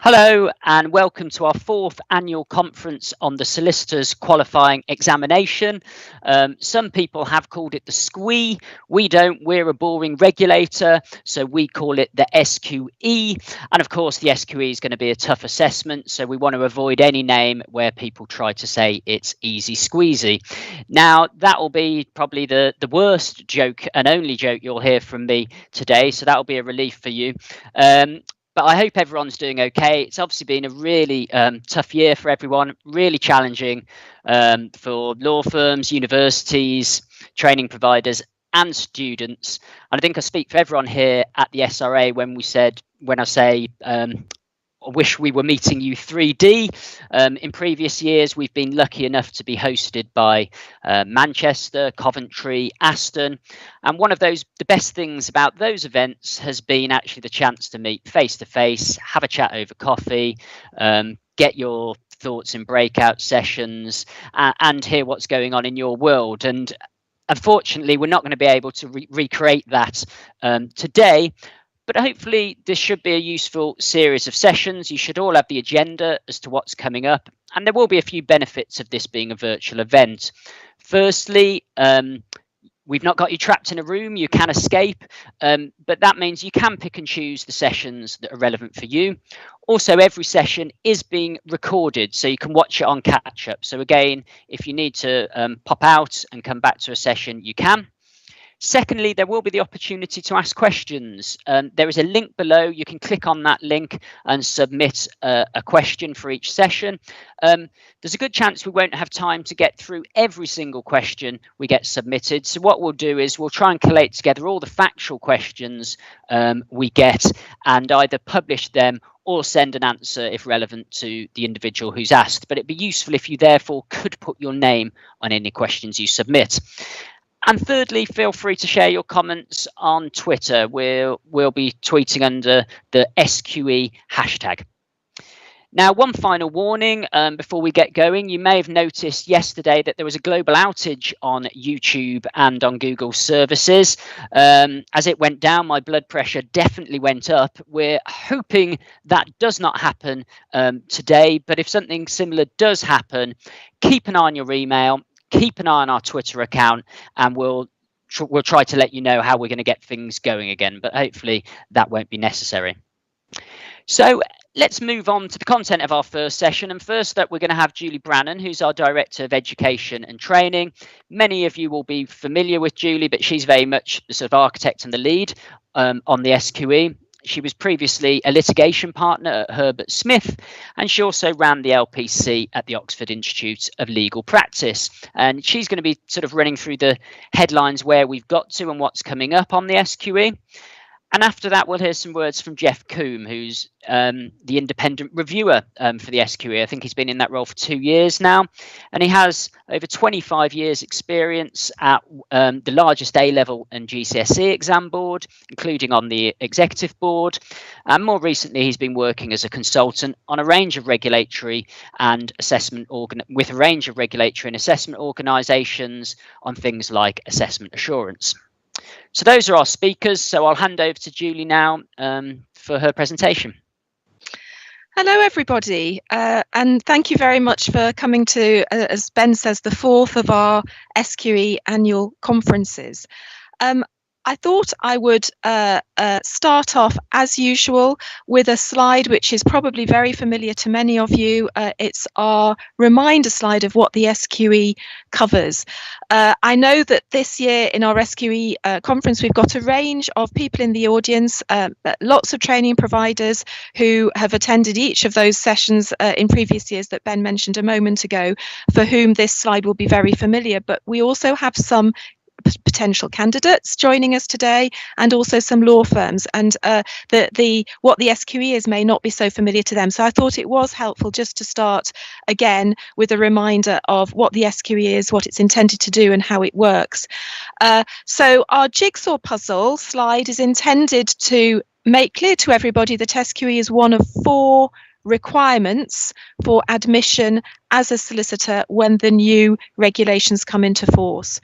Hello and welcome to our fourth annual conference on the Solicitors Qualifying Examination. Some people have called it the SQE. We don't. We're a boring regulator, so we call it the SQE. And of course, the SQE is going to be a tough assessment, so we want to avoid any name where people try to say it's easy squeezy. Now, that will be probably the worst joke and only joke you'll hear from me today, so that will be a relief for you. But I hope everyone's doing okay. It's obviously been a really tough year for everyone, really challenging for law firms, universities, training providers and students. And I think I speak for everyone here at the SRA when I say I wish we were meeting you 3D. In previous years, we've been lucky enough to be hosted by Manchester, Coventry, Aston. And one of the best things about those events has been actually the chance to meet face to face, have a chat over coffee, get your thoughts in breakout sessions and hear what's going on in your world. And unfortunately, we're not going to be able to recreate that today. But hopefully this should be a useful series of sessions. You should all have the agenda as to what's coming up. And there will be a few benefits of this being a virtual event. Firstly, we've not got you trapped in a room. You can escape, but that means you can pick and choose the sessions that are relevant for you. Also, every session is being recorded, so you can watch it on catch up. So again, if you need to pop out and come back to a session, you can. Secondly, there will be the opportunity to ask questions. There is a link below. You can click on that link and submit a question for each session. There's a good chance we won't have time to get through every single question we get submitted. So what we'll do is we'll try and collate together all the factual questions we get and either publish them or send an answer if relevant to the individual who's asked. But it'd be useful if you therefore could put your name on any questions you submit. And thirdly, feel free to share your comments on Twitter. We'll be tweeting under the SQE hashtag. Now, one final warning before we get going. You may have noticed yesterday that there was a global outage on YouTube and on Google services. As it went down, my blood pressure definitely went up. We're hoping that does not happen today. But if something similar does happen, keep an eye on your email. Keep an eye on our Twitter account and we'll try to let you know how we're going to get things going again, but hopefully that won't be necessary. So let's move on to the content of our first session. And first up, we're going to have Julie Brannan, who's our Director of Education and Training. Many of you will be familiar with Julie, but she's very much the sort of architect and the lead on the SQE. She was previously a litigation partner at Herbert Smith, and she also ran the LPC at the Oxford Institute of Legal Practice. And she's going to be sort of running through the headlines where we've got to and what's coming up on the SQE. And after that, we'll hear some words from Jeff Coombe, who's the independent reviewer for the SQE. I think he's been in that role for 2 years now. And he has over 25 years experience at the largest A-level and GCSE exam board, including on the executive board. And more recently, he's been working as a consultant on a range of regulatory and assessment with a range of regulatory and assessment organisations on things like assessment assurance. So those are our speakers. So I'll hand over to Julie now for her presentation. Hello, everybody, and thank you very much for coming to, as Ben says, the fourth of our SQE annual conferences. I thought I would start off, as usual, with a slide which is probably very familiar to many of you. It's our reminder slide of what the SQE covers. I know that this year in our SQE conference, we've got a range of people in the audience, lots of training providers who have attended each of those sessions in previous years that Ben mentioned a moment ago, for whom this slide will be very familiar. But we also have some potential candidates joining us today, and also some law firms, and what the SQE is may not be so familiar to them. So I thought it was helpful just to start again with a reminder of what the SQE is, what it's intended to do, and how it works. So our jigsaw puzzle slide is intended to make clear to everybody that SQE is one of 4 requirements for admission as a solicitor when the new regulations come into force.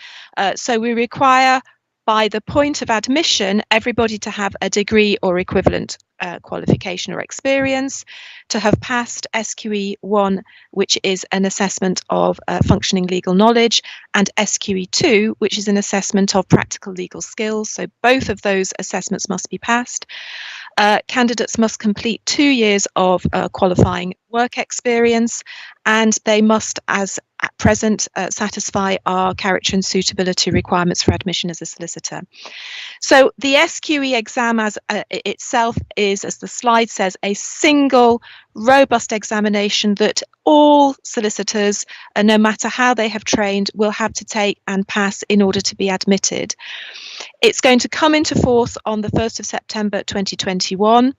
So we require by the point of admission, everybody to have a degree or equivalent qualification or experience, to have passed SQE 1, which is an assessment of functioning legal knowledge, and SQE 2, which is an assessment of practical legal skills. So both of those assessments must be passed. Candidates must complete 2 years of qualifying work experience, and they must, as at present, satisfy our character and suitability requirements for admission as a solicitor. So the SQE exam as itself is, as the slide says, a single robust examination that all solicitors, no matter how they have trained, will have to take and pass in order to be admitted. It's going to come into force on the 1st of September 2021.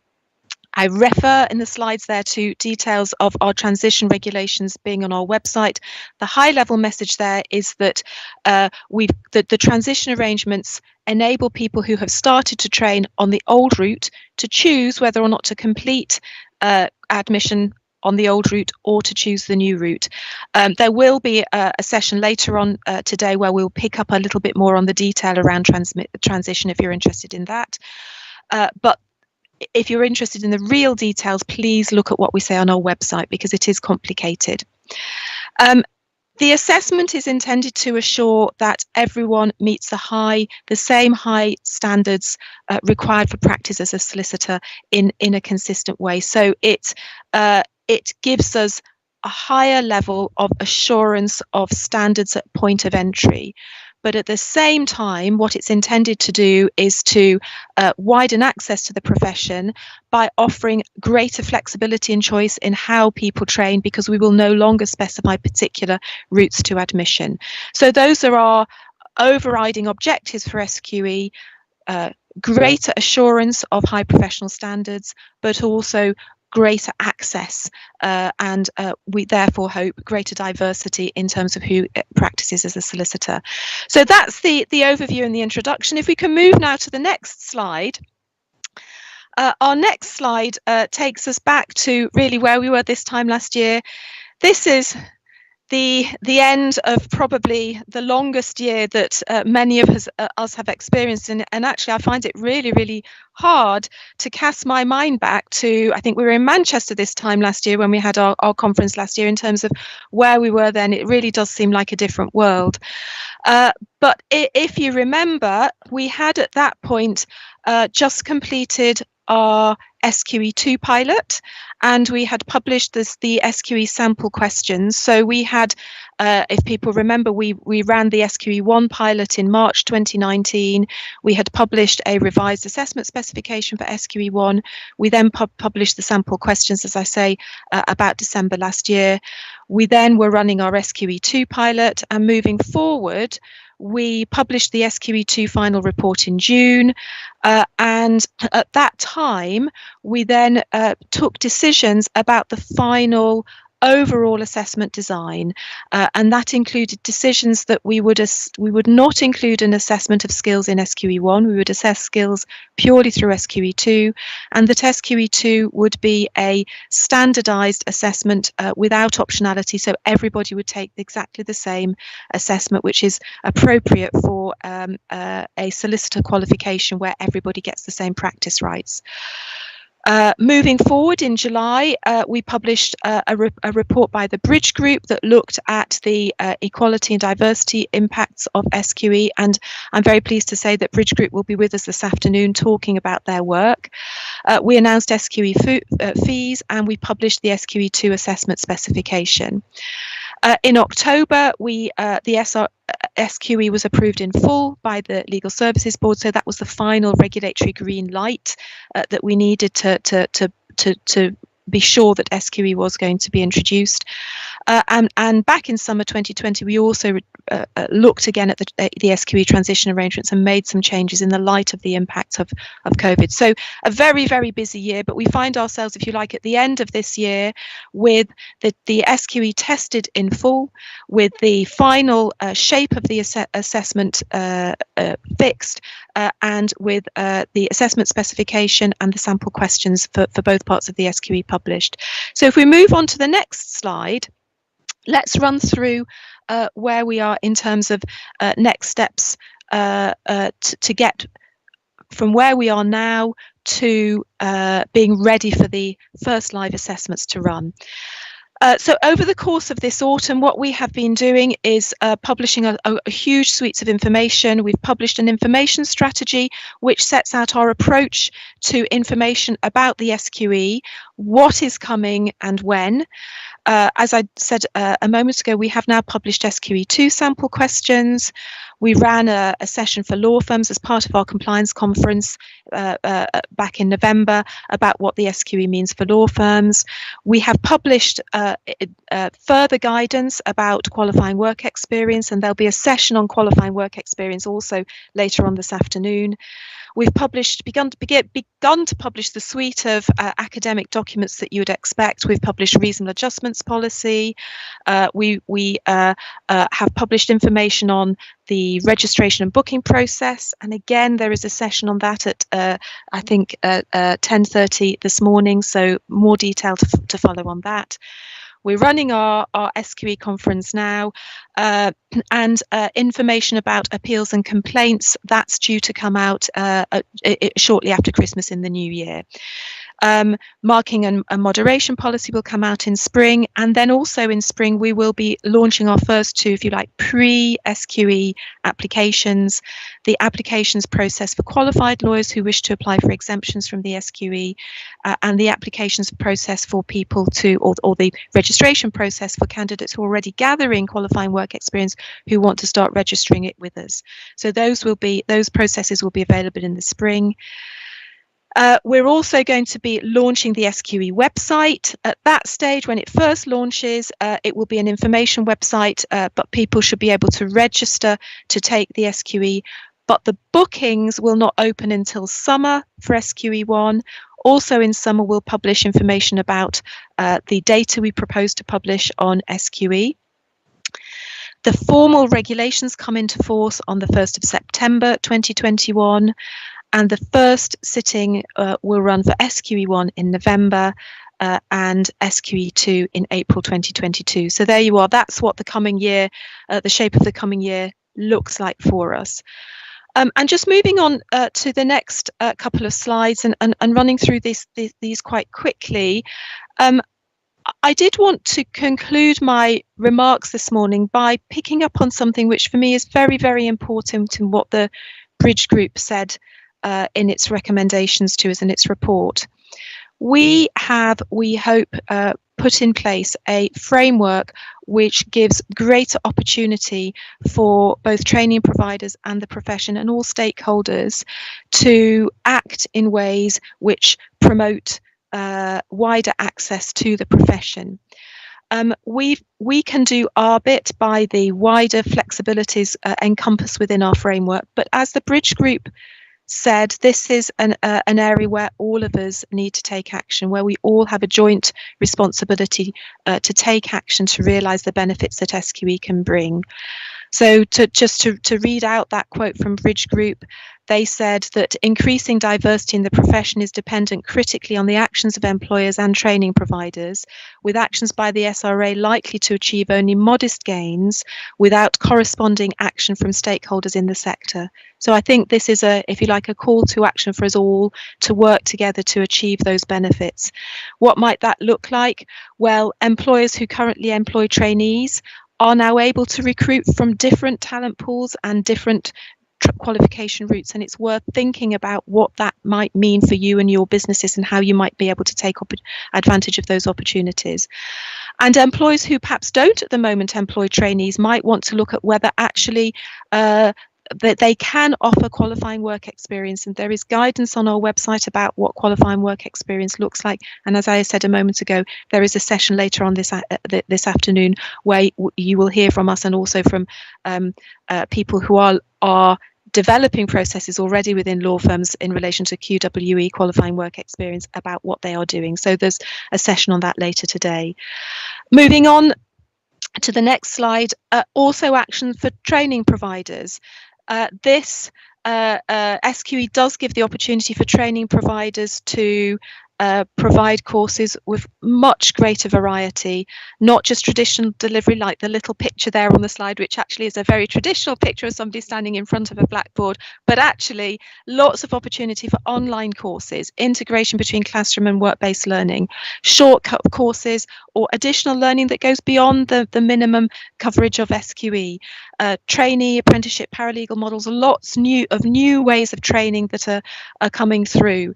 I refer in the slides there to details of our transition regulations being on our website. The high-level message there is that the transition arrangements enable people who have started to train on the old route to choose whether or not to complete admission on the old route or to choose the new route. There will be a session later on today where we'll pick up a little bit more on the detail around transition if you're interested in that. But if you're interested in the real details, please look at what we say on our website, because it is complicated. The assessment is intended to assure that everyone meets the same high standards required for practice as a solicitor in a consistent way. So it gives us a higher level of assurance of standards at point of entry. But at the same time, what it's intended to do is to widen access to the profession by offering greater flexibility and choice in how people train, because we will no longer specify particular routes to admission. So those are our overriding objectives for SQE: greater assurance of high professional standards, but also greater access, and we therefore hope greater diversity in terms of who practices as a solicitor. So that's the overview and the introduction. If we can move now to the next slide. Our next slide takes us back to really where we were this time last year. This is the end of probably the longest year that many of us have experienced, and actually I find it really, really hard to cast my mind back to, I think we were in Manchester this time last year when we had our conference last year, in terms of where we were then. It really does seem like a different world. But if you remember, we had at that point just completed our SQE2 pilot, and we had published the SQE sample questions. So we had, if people remember, we ran the SQE1 pilot in March 2019. We had published a revised assessment specification for SQE1. We then published the sample questions, as I say, about December last year. We then were running our SQE2 pilot, and moving forward, we published the SQE2 final report in June, and at that time we then took decisions about the final overall assessment design, and that included decisions that we would not include an assessment of skills in SQE1. We would assess skills purely through SQE2, and that SQE2 would be a standardized assessment without optionality, so everybody would take exactly the same assessment, which is appropriate for a solicitor qualification where everybody gets the same practice rights. Moving forward, in July, we published a report by the Bridge Group that looked at the equality and diversity impacts of SQE, and I'm very pleased to say that Bridge Group will be with us this afternoon talking about their work. We announced SQE fees, and we published the SQE2 assessment specification. In October, the SQE was approved in full by the Legal Services Board, so that was the final regulatory green light that we needed to be sure that SQE was going to be introduced. And back in summer 2020, we also looked again at the SQE transition arrangements and made some changes in the light of the impact of COVID. So a very, very busy year, but we find ourselves, if you like, at the end of this year with the SQE tested in full, with the final shape of the assessment fixed, and with the assessment specification and the sample questions for both parts of the SQE published. So if we move on to the next slide, let's run through where we are in terms of next steps to get from where we are now to being ready for the first live assessments to run. So over the course of this autumn, what we have been doing is publishing a huge suite of information. We've published an information strategy which sets out our approach to information about the SQE, what is coming and when. As I said a moment ago, we have now published SQE2 sample questions. We ran a session for law firms as part of our compliance conference back in November about what the SQE means for law firms. We have published further guidance about qualifying work experience, and there'll be a session on qualifying work experience also later on this afternoon. We've begun to publish the suite of academic documents that you would expect. We've published reasonable adjustments policy. We have published information on the registration and booking process. And again, there is a session on that at, I think, 10:30 this morning. So more detail to follow on that. We're running our SQE conference now, and information about appeals and complaints, that's due to come out shortly after Christmas in the new year. Marking and moderation policy will come out in spring, and then also in spring we will be launching our first two, if you like, pre-SQE applications, the applications process for qualified lawyers who wish to apply for exemptions from the SQE, and the applications process for people to, or the registration process for candidates who are already gathering qualifying work experience who want to start registering it with us. So those processes will be available in the spring. We're also going to be launching the SQE website. At that stage, when it first launches, it will be an information website, but people should be able to register to take the SQE. But the bookings will not open until summer for SQE1. Also in summer, we'll publish information about the data we propose to publish on SQE. The formal regulations come into force on the 1st of September 2021. And the first sitting will run for SQE1 in November and SQE2 in April 2022. So there you are. That's what the coming year, the shape of the coming year looks like for us. And just moving on to the next couple of slides and running through these quite quickly. I did want to conclude my remarks this morning by picking up on something which for me is very, very important in what the Bridge Group said in its recommendations to us in its report. We have, we hope, put in place a framework which gives greater opportunity for both training providers and the profession and all stakeholders to act in ways which promote wider access to the profession. We can do our bit by the wider flexibilities encompassed within our framework, but as the Bridge Group said, this is an area where all of us need to take action, where we all have a joint responsibility to take action to realise the benefits that SQE can bring. So to read out that quote from Bridge Group, they said that increasing diversity in the profession is dependent critically on the actions of employers and training providers, with actions by the SRA likely to achieve only modest gains without corresponding action from stakeholders in the sector. So I think this is a, if you like, a call to action for us all to work together to achieve those benefits. What might that look like? Well, employers who currently employ trainees are now able to recruit from different talent pools and different qualification routes, and it's worth thinking about what that might mean for you and your businesses and how you might be able to take advantage of those opportunities. And employers who perhaps don't at the moment employ trainees might want to look at whether actually that they can offer qualifying work experience, and there is guidance on our website about what qualifying work experience looks like. And as I said a moment ago, there is a session later on this afternoon where you will hear from us and also from people who are developing processes already within law firms in relation to QWE, qualifying work experience, about what they are doing. So there's a session on that later today. Moving on to the next slide, also action for training providers. This SQE does give the opportunity for training providers to provide courses with much greater variety, not just traditional delivery like the little picture there on the slide, which actually is a very traditional picture of somebody standing in front of a blackboard, but actually lots of opportunity for online courses, integration between classroom and work-based learning, shortcut courses or additional learning that goes beyond the minimum coverage of SQE, trainee, apprenticeship, paralegal models, lots of new ways of training that are coming through.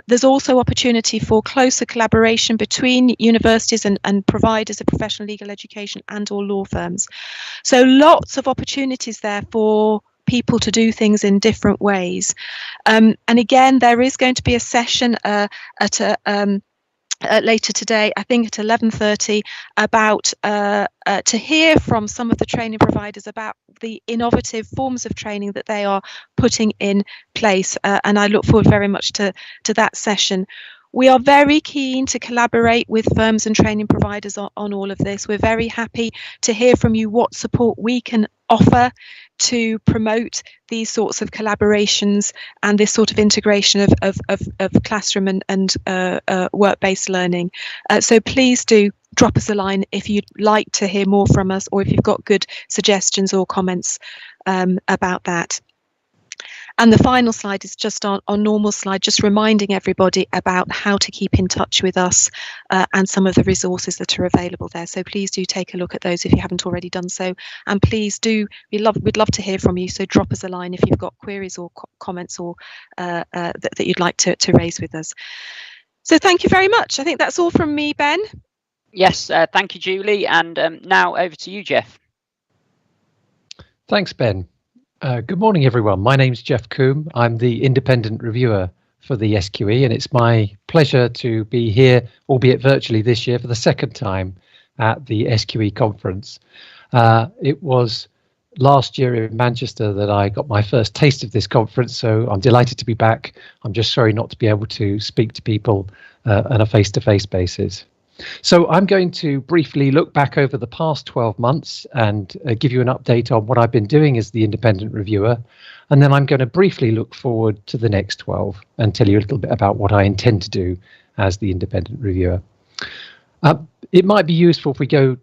There's also opportunity for closer collaboration between universities and providers of professional legal education and or law firms. So lots of opportunities there for people to do things in different ways. And again, there is going to be a session later today, I think at 11:30, about to hear from some of the training providers about the innovative forms of training that they are putting in place, and I look forward very much to that session. We are very keen to collaborate with firms and training providers on all of this. We're very happy to hear from you what support we can offer to promote these sorts of collaborations and this sort of integration of classroom and work-based learning. So please do drop us a line if you'd like to hear more from us, or if you've got good suggestions or comments about that. And the final slide is just on normal slide, just reminding everybody about how to keep in touch with us and some of the resources that are available there. So please do take a look at those if you haven't already done so. And please do, we'd love to hear from you. So drop us a line if you've got queries or comments or that you'd like to raise with us. So thank you very much. I think that's all from me, Ben. Yes, thank you, Julie. And now over to you, Jeff. Thanks, Ben. Good morning, everyone. My name's Jeff Coombe. I'm the independent reviewer for the SQE, and it's my pleasure to be here, albeit virtually this year, for the second time at the SQE conference. It was last year in Manchester that I got my first taste of this conference, so I'm delighted to be back. I'm just sorry not to be able to speak to people on a face-to-face basis. So I'm going to briefly look back over the past 12 months and give you an update on what I've been doing as the independent reviewer. And then I'm going to briefly look forward to the next 12 and tell you a little bit about what I intend to do as the independent reviewer. It might be useful if we go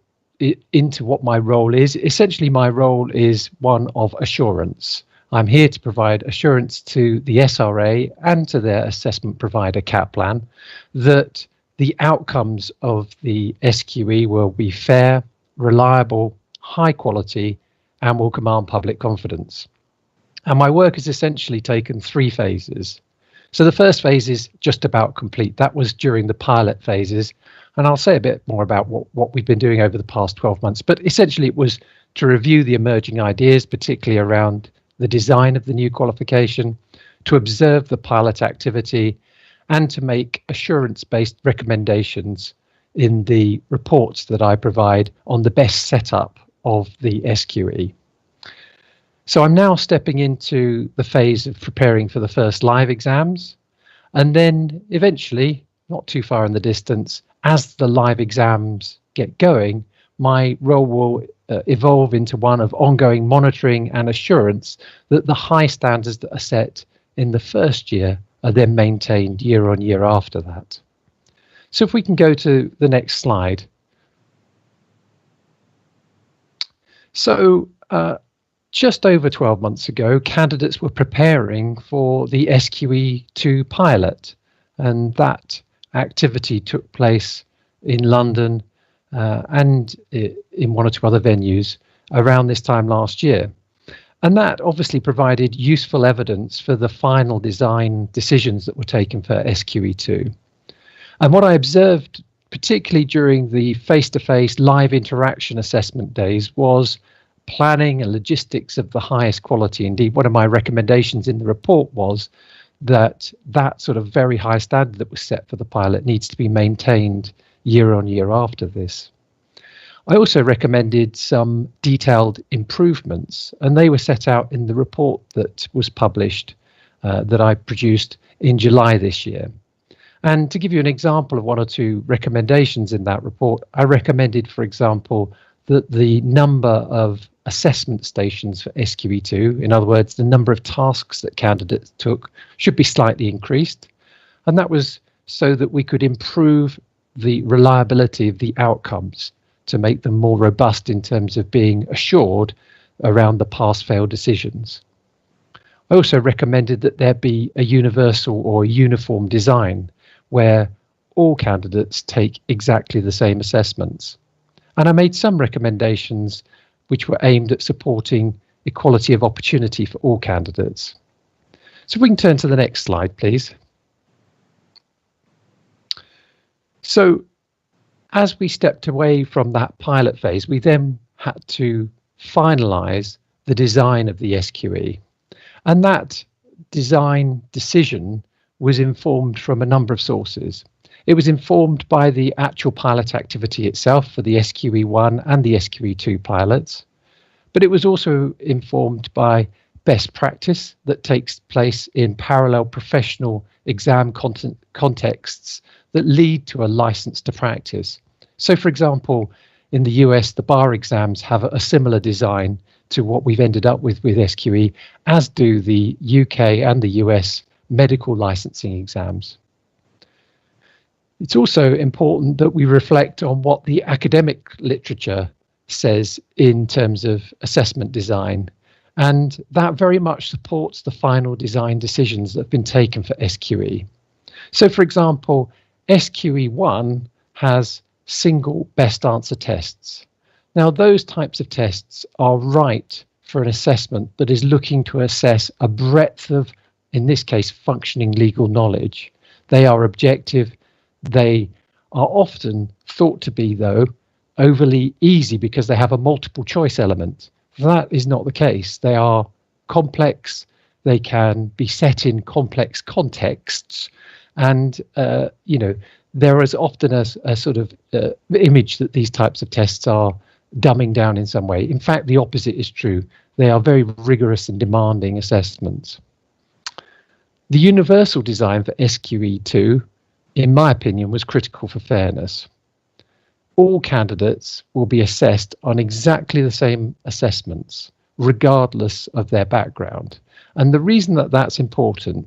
into what my role is. Essentially, my role is one of assurance. I'm here to provide assurance to the SRA and to their assessment provider, Kaplan, that the outcomes of the SQE will be fair, reliable, high quality, and will command public confidence. And my work has essentially taken 3 phases. So the first phase is just about complete. That was during the pilot phases. And I'll say a bit more about what we've been doing over the past 12 months. But essentially, it was to review the emerging ideas, particularly around the design of the new qualification, to observe the pilot activity, and to make assurance-based recommendations in the reports that I provide on the best setup of the SQE. So I'm now stepping into the phase of preparing for the first live exams, and then eventually, not too far in the distance, as the live exams get going, my role will evolve into one of ongoing monitoring and assurance that the high standards that are set in the first year are then maintained year on year after that. So if we can go to the next slide. So just over 12 months ago, candidates were preparing for the SQE2 pilot, and that activity took place in London and in 1 or 2 other venues around this time last year. And that obviously provided useful evidence for the final design decisions that were taken for SQE2. And what I observed, particularly during the face-to-face live interaction assessment days, was planning and logistics of the highest quality. Indeed, one of my recommendations in the report was that that sort of very high standard that was set for the pilot needs to be maintained year on year after this. I also recommended some detailed improvements, and they were set out in the report that was published that I produced in July this year. And to give you an example of 1 or 2 recommendations in that report, I recommended, for example, that the number of assessment stations for SQE2, in other words, the number of tasks that candidates took, should be slightly increased. And that was so that we could improve the reliability of the outcomes to make them more robust in terms of being assured around the pass-fail decisions. I also recommended that there be a universal or uniform design where all candidates take exactly the same assessments. And I made some recommendations which were aimed at supporting equality of opportunity for all candidates. So if we can turn to the next slide, please. So as we stepped away from that pilot phase, we then had to finalise the design of the SQE. And that design decision was informed from a number of sources. It was informed by the actual pilot activity itself for the SQE1 and the SQE2 pilots, but it was also informed by best practice that takes place in parallel professional exam contexts that lead to a license to practice. So, for example, in the US, the bar exams have a similar design to what we've ended up with SQE, as do the UK and the US medical licensing exams. It's also important that we reflect on what the academic literature says in terms of assessment design, and that very much supports the final design decisions that have been taken for SQE. So, for example, SQE1 has single best answer tests. Now, those types of tests are right for an assessment that is looking to assess a breadth of, in this case, functioning legal knowledge. They are objective. They are often thought to be, though, overly easy because they have a multiple choice element. That is not the case. They are complex. They can be set in complex contexts. And, there is often a sort of image that these types of tests are dumbing down in some way. In fact, the opposite is true. They are very rigorous and demanding assessments. The universal design for SQE2, in my opinion, was critical for fairness. All candidates will be assessed on exactly the same assessments, regardless of their background. And the reason that that's important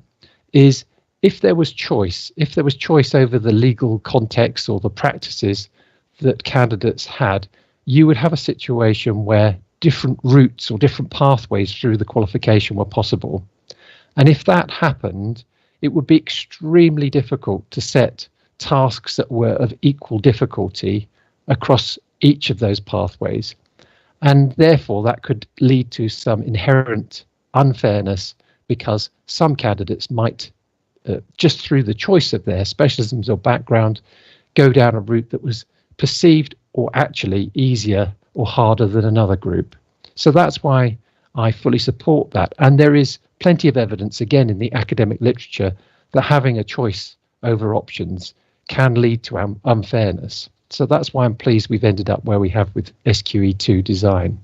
is if there was choice over the legal context or the practices that candidates had, you would have a situation where different routes or different pathways through the qualification were possible. And if that happened, it would be extremely difficult to set tasks that were of equal difficulty across each of those pathways. And therefore, that could lead to some inherent unfairness because some candidates might, just through the choice of their specialisms or background, go down a route that was perceived or actually easier or harder than another group. So that's why I fully support that. And there is plenty of evidence, again, in the academic literature that having a choice over options can lead to unfairness. So that's why I'm pleased we've ended up where we have with SQE2 design.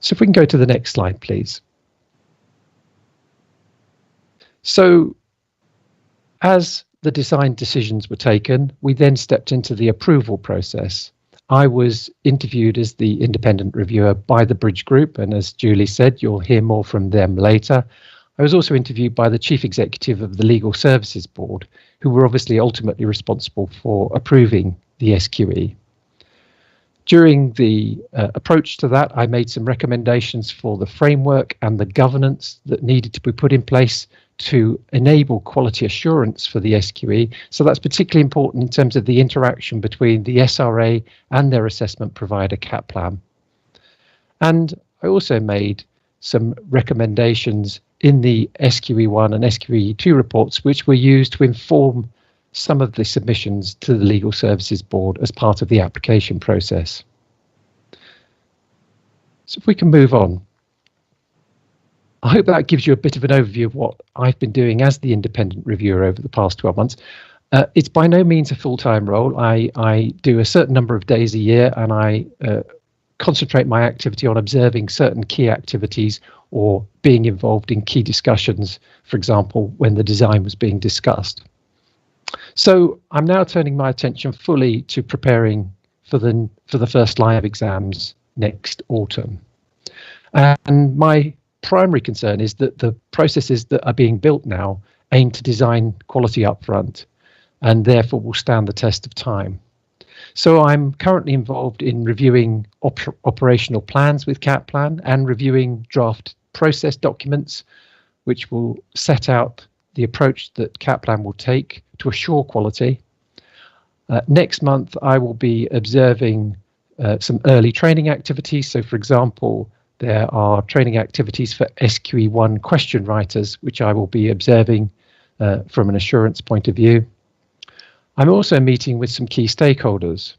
So if we can go to the next slide, please. So as the design decisions were taken, we then stepped into the approval process. I was interviewed as the independent reviewer by the Bridge Group, and as Julie said, you'll hear more from them later. I was also interviewed by the Chief Executive of the Legal Services Board, who were obviously ultimately responsible for approving the SQE. During the approach to that, I made some recommendations for the framework and the governance that needed to be put in place to enable quality assurance for the SQE. So that's particularly important in terms of the interaction between the SRA and their assessment provider, Kaplan. And I also made some recommendations in the SQE1 and SQE2 reports, which were used to inform some of the submissions to the Legal Services Board as part of the application process. So if we can move on. I hope that gives you a bit of an overview of what I've been doing as the independent reviewer over the past 12 months. It's by no means a full-time role. I do a certain number of days a year, and I concentrate my activity on observing certain key activities or being involved in key discussions, for example, when the design was being discussed. So I'm now turning my attention fully to preparing for the first live exams next autumn. And my primary concern is that the processes that are being built now aim to design quality up front and therefore will stand the test of time. So I'm currently involved in reviewing operational plans with CAPLAN and reviewing draft process documents, which will set out the approach that CAPLAN will take to assure quality. Next month, I will be observing some early training activities. So, for example, there are training activities for SQE1 question writers, which I will be observing from an assurance point of view. I'm also meeting with some key stakeholders.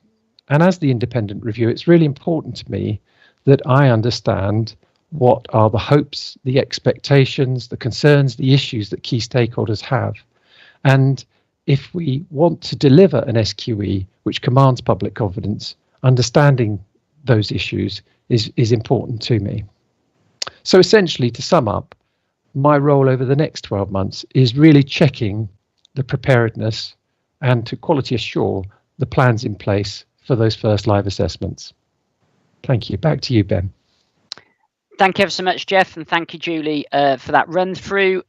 And as the independent reviewer, it's really important to me that I understand what are the hopes, the expectations, the concerns, the issues that key stakeholders have. And if we want to deliver an SQE which commands public confidence, understanding those issues is important to me. So essentially, to sum up, my role over the next 12 months is really checking the preparedness and to quality assure the plans in place for those first live assessments. Thank you. Back to you, Ben. Thank you ever so much, Jeff, and thank you, Julie, for that run through.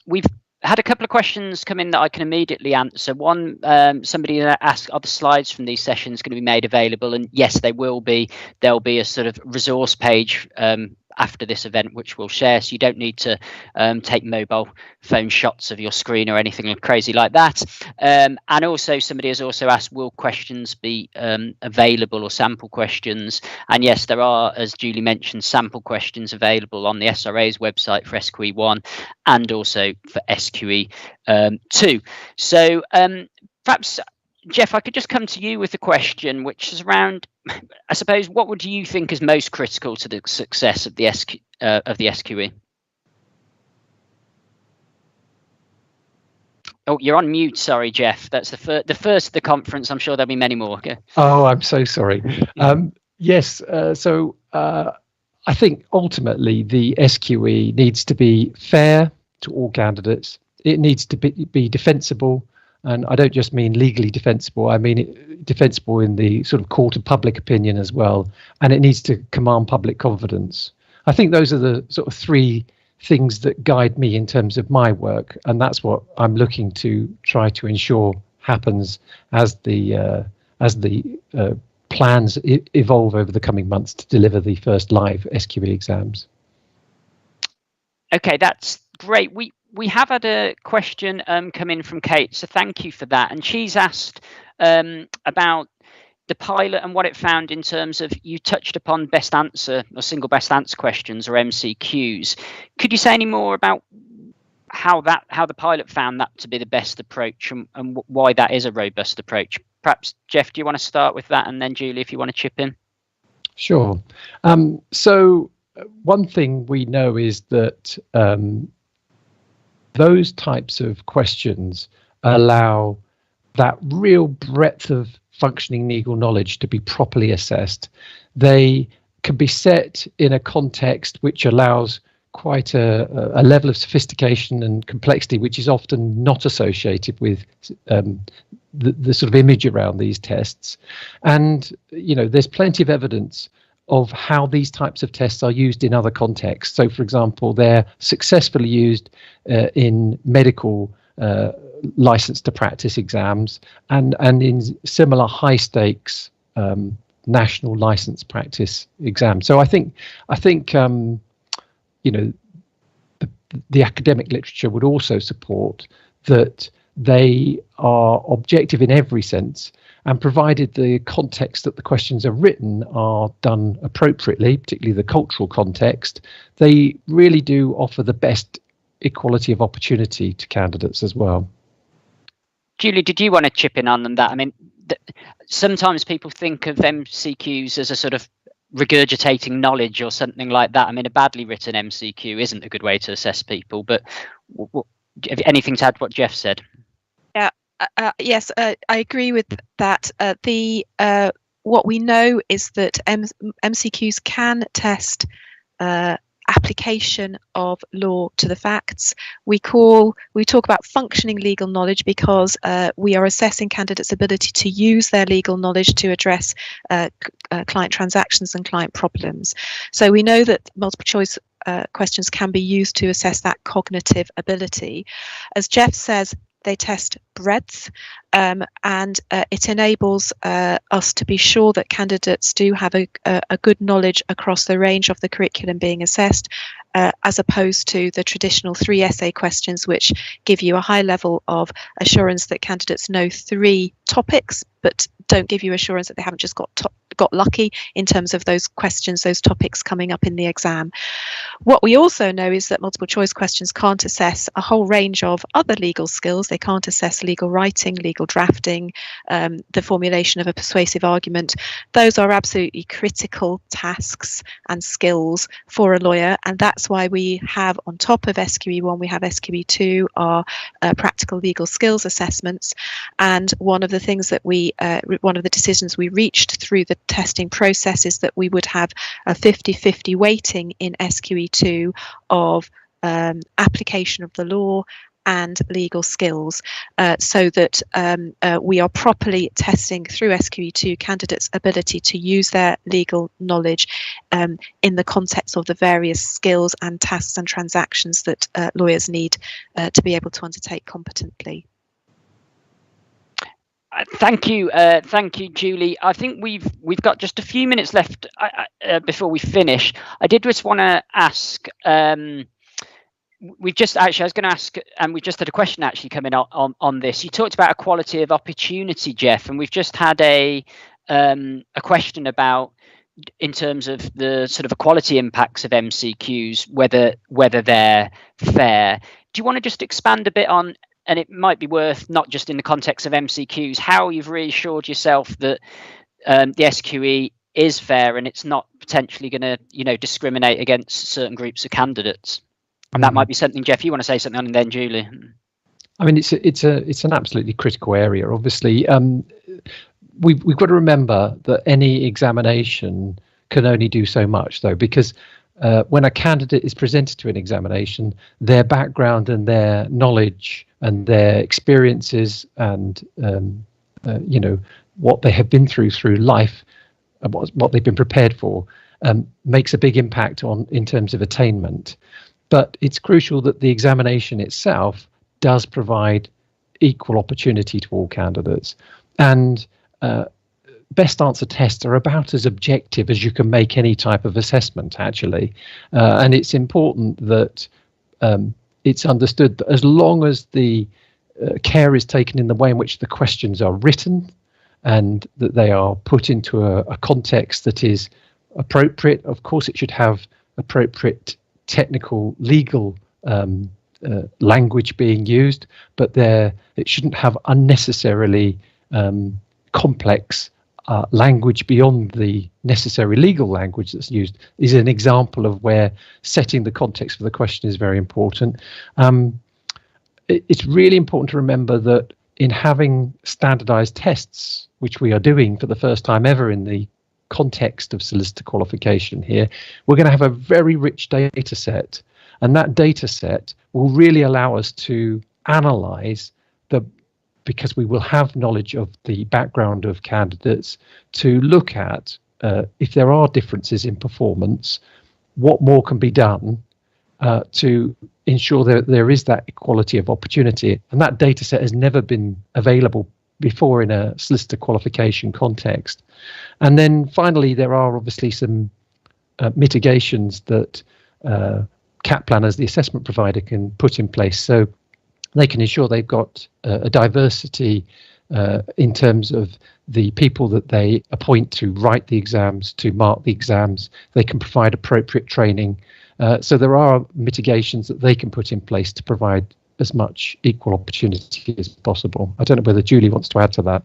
We've had a couple of questions come in that I can immediately answer. One, somebody asked, are the slides from these sessions going to be made available? And yes, they will be. There'll be a sort of resource page after this event, which we'll share. So you don't need to take mobile phone shots of your screen or anything crazy like that. And also somebody has also asked, will questions be available or sample questions? And yes, there are, as Julie mentioned, sample questions available on the SRA's website for SQE1 and also for SQE2. So perhaps, Jeff, I could just come to you with a question, which is around, I suppose, what would you think is most critical to the success of the SQE? Oh, you're on mute. Sorry, Jeff. That's the first of the conference. I'm sure there'll be many more. Okay. Oh, I'm so sorry. Yes. So I think ultimately the SQE needs to be fair to all candidates. It needs to be defensible. And I don't just mean legally defensible, I mean defensible in the sort of court of public opinion as well. And it needs to command public confidence. I think those are the sort of three things that guide me in terms of my work. And that's what I'm looking to try to ensure happens as the plans evolve over the coming months to deliver the first live SQE exams. Okay, that's great. We have had a question come in from Kate, so thank you for that. And she's asked about the pilot and what it found in terms of, you touched upon best answer or single best answer questions or MCQs. Could you say any more about how the pilot found that to be the best approach and why that is a robust approach? Perhaps, Jeff, do you want to start with that? And then Julie, if you want to chip in. Sure. So one thing we know is that those types of questions allow that real breadth of functioning legal knowledge to be properly assessed. They can be set in a context which allows quite a level of sophistication and complexity which is often not associated with the sort of image around these tests. And, you know, there's plenty of evidence of how these types of tests are used in other contexts. So, for example, they're successfully used in medical license to practice exams and in similar high stakes national license practice exams. So I think you know, the academic literature would also support that they are objective in every sense, and provided the context that the questions are written are done appropriately, particularly the cultural context, they really do offer the best equality of opportunity to candidates as well. Julie, did you want to chip in on that? I mean, sometimes people think of MCQs as a sort of regurgitating knowledge or something like that. I mean, a badly written MCQ isn't a good way to assess people, but anything to add what Jeff said? Yeah, yes, I agree with that. What we know is that MCQs can test application of law to the facts. We talk about functioning legal knowledge because we are assessing candidates' ability to use their legal knowledge to address client transactions and client problems. So we know that multiple choice questions can be used to assess that cognitive ability. As Jeff says, they test breadth, and it enables us to be sure that candidates do have a good knowledge across the range of the curriculum being assessed, as opposed to the traditional 3 essay questions, which give you a high level of assurance that candidates know 3 topics, but don't give you assurance that they haven't just got lucky in terms of those questions, those topics coming up in the exam. What we also know is that multiple choice questions can't assess a whole range of other legal skills. They can't assess legal writing, legal drafting, the formulation of a persuasive argument. Those are absolutely critical tasks and skills for a lawyer, and that's why we have, on top of SQE1, we have SQE2, our practical legal skills assessments. And one of the things that one of the decisions we reached through the testing process is that we would have a 50-50 weighting in SQE2 of application of the law and legal skills, so that we are properly testing through SQE2 candidates' ability to use their legal knowledge in the context of the various skills and tasks and transactions that lawyers need to be able to undertake competently. Thank you, Julie. I think we've got just a few minutes left before we finish. I did just want to ask. I was going to ask, and we've just had a question actually coming on this. You talked about equality of opportunity, Jeff, and we've just had a question about, in terms of the sort of equality impacts of MCQs, whether they're fair. Do you want to just expand a bit on? And it might be worth, not just in the context of MCQs, how you've reassured yourself that the SQE is fair and it's not potentially going to, discriminate against certain groups of candidates. And that might be something, Jeff, you want to say something on, and then Julie. I mean, it's an absolutely critical area. Obviously, we've got to remember that any examination can only do so much, though, because when a candidate is presented to an examination, their background and their knowledge and their experiences and what they have been through life, and what they've been prepared for, makes a big impact in terms of attainment. But it's crucial that the examination itself does provide equal opportunity to all candidates. And best answer tests are about as objective as you can make any type of assessment, actually. And it's important that it's understood that as long as the care is taken in the way in which the questions are written, and that they are put into a context that is appropriate. Of course, it should have appropriate technical, legal language being used, but it shouldn't have unnecessarily complex language beyond the necessary legal language that's used. Is an example of where setting the context for the question is very important. It's really important to remember that in having standardized tests, which we are doing for the first time ever in the context of solicitor qualification here, we're going to have a very rich data set, and that data set will really allow us to analyze because we will have knowledge of the background of candidates, to look at if there are differences in performance, what more can be done to ensure that there is that equality of opportunity. And that data set has never been available before in a solicitor qualification context. And then finally, there are obviously some mitigations that CAP planners, the assessment provider, can put in place. So they can ensure they've got a diversity in terms of the people that they appoint to write the exams, to mark the exams. They can provide appropriate training. So there are mitigations that they can put in place to provide as much equal opportunity as possible. I don't know whether Julie wants to add to that.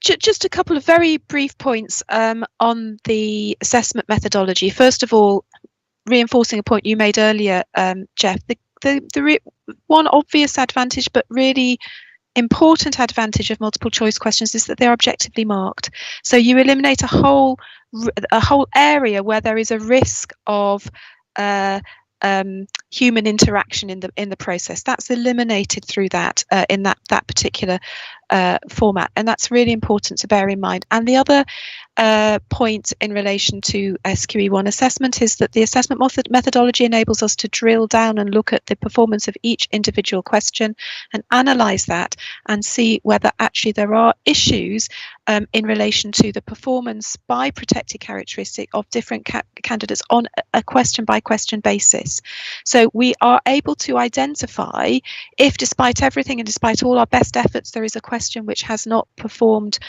Just a couple of very brief points on the assessment methodology. First of all, reinforcing a point you made earlier, Jeff, the one obvious advantage, but really important advantage of multiple choice questions is that they're objectively marked. So you eliminate a whole area where there is a risk of human interaction in the process. That's eliminated through that in that particular format, and that's really important to bear in mind. And the other point in relation to SQE1 assessment is that the assessment methodology enables us to drill down and look at the performance of each individual question and analyse that and see whether actually there are issues in relation to the performance by protected characteristic of different candidates on a question by question basis. So we are able to identify if, despite everything and despite all our best efforts, there is a question which has not performed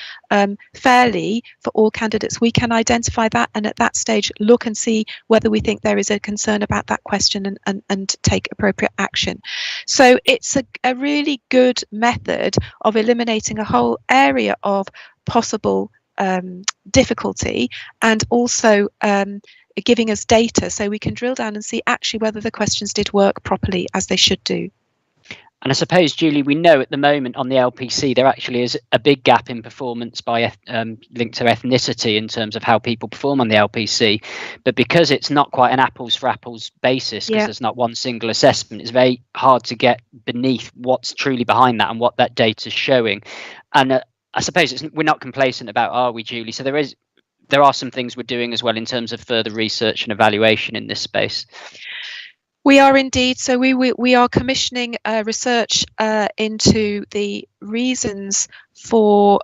fairly for all candidates. We can identify that, and at that stage look and see whether we think there is a concern about that question and take appropriate action. So it's a really good method of eliminating a whole area of possible difficulty, and also giving us data so we can drill down and see actually whether the questions did work properly as they should do. And I suppose, Julie, we know at the moment on the LPC there actually is a big gap in performance by linked to ethnicity in terms of how people perform on the LPC. But because it's not quite an apples for apples basis, because there's not one single assessment, it's very hard to get beneath what's truly behind that and what that data is showing. And I suppose we're not complacent about, are we, Julie? So there are some things we're doing as well in terms of further research and evaluation in this space. We are indeed. So we are commissioning research into the reasons for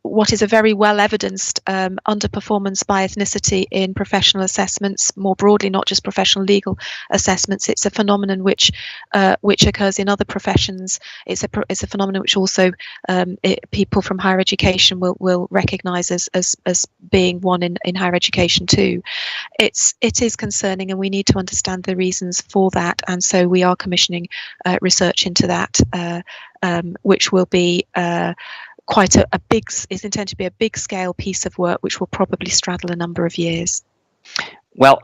what is a very well evidenced underperformance by ethnicity in professional assessments more broadly, not just professional legal assessments. It's a phenomenon which occurs in other professions. It's a phenomenon which also people from higher education will recognise as being one in higher education too. It is concerning, and we need to understand the reasons for that. And so we are commissioning research into that. Which will be quite is intended to be a big scale piece of work, which will probably straddle a number of years. Well,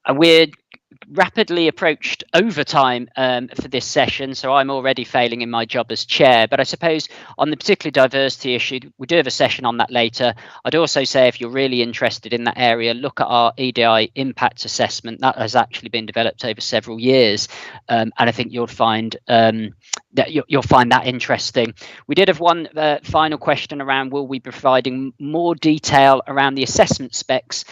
we're rapidly approached overtime for this session, so I'm already failing in my job as chair. But I suppose on the particular diversity issue, we do have a session on that later. I'd also say if you're really interested in that area, look at our EDI impact assessment. That has actually been developed over several years, and I think you'll find you'll find that interesting. We did have one final question around, will we be providing more detail around the assessment specs?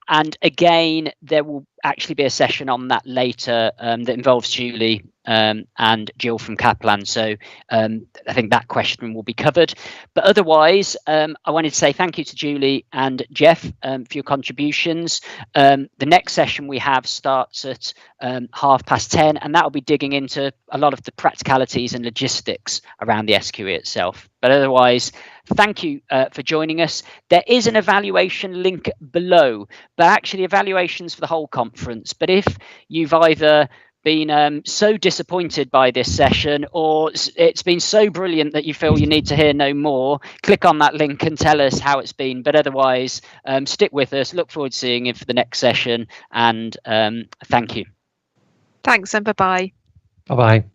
And again, there will actually be a session on that later that involves Julie and Jill from Kaplan. So I think that question will be covered. But otherwise, I wanted to say thank you to Julie and Jeff for your contributions. The next session we have starts at 10:30, and that will be digging into a lot of the practicalities and logistics around the SQE itself. But otherwise, thank you for joining us. There is an evaluation link below, but actually evaluations for the whole conference. But if you've either been so disappointed by this session, or it's been so brilliant that you feel you need to hear no more, click on that link and tell us how it's been. But otherwise, stick with us. Look forward to seeing you for the next session, and thank you. Thanks, and bye-bye. Bye-bye.